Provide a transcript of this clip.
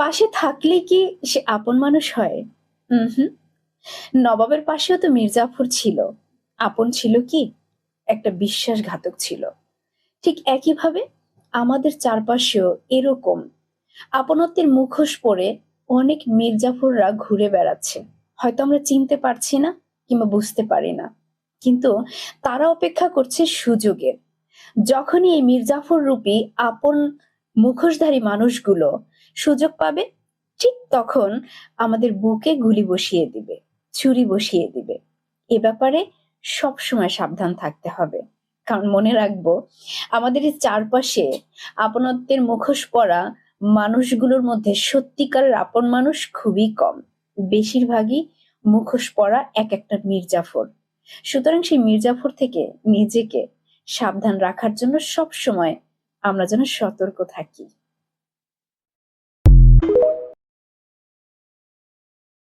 পাশে থাকলে কি সে আপন মানুষ হয়? হুম। নবাবের পাশেও তো মির্জাফর ছিল। আপন ছিল কি? একটা বিশ্বাসঘাতক ছিল। ঠিক একইভাবে আমাদের চারপাশেও এরকম আপনত্বের মুখোশ পরে অনেক মির্জাফররা ঘুরে বেড়াচ্ছে। হয়তো আমরা চিনতে পারছি না কিংবা বুঝতে পারি না, কিন্তু তারা অপেক্ষা করছে সুযোগের। যখনই এই মির্জাফর রূপী আপন মুখোশধারী মানুষগুলো সুযোগ পাবে, ঠিক তখন আমাদের বুকে গুলি বসিয়ে দিবে, ছুরি বসিয়ে দিবে। এ ব্যাপারে সবসময় সাবধান থাকতে হবে। কারণ মনে রাখবো, আমাদের এই চারপাশে আপনত্বের মুখোশ পরা মানুষগুলোর মধ্যে সত্যিকারের আপন মানুষ খুবই কম। বেশিরভাগই মুখোশ পরা এক একটা মির্জাফর। সুতরাং সেই মির্জাফর থেকে নিজেকে সাবধান রাখার জন্য সবসময় আমরা যেন সতর্ক থাকি।